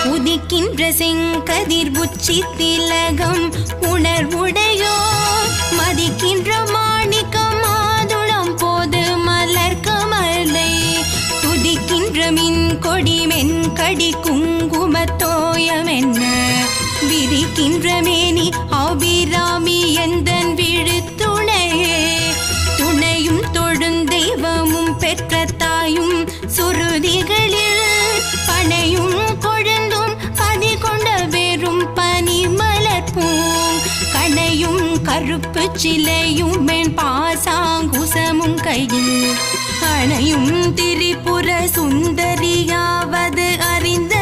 உதிக்கின்ற செங்கதிர் உச்சி திலகம் உணர்வுடையோ மதிக்கின்ற மாணிக்கம் மாதுளம் போது மலர் கமலை துதிக்கின்ற மின் கொடி மென்கடி குங்குமத்தோயம் என்ன விரிக்கின்ற மேனி அபிராமி எந்தன் விழுத்துணையே துணையும் தொழுந்தெய்வமும் பெற்ற தாயும் சுருதிகளில் பனையும் கொழுந்தும் பதி கொண்ட வெறும் பனி மலர்ப்பூம் கனையும் கருப்பு சிலையும் மென் பாசாங்குசமும் கையில் அணையும் திரிபுர சுந்தரியாவது அறிந்த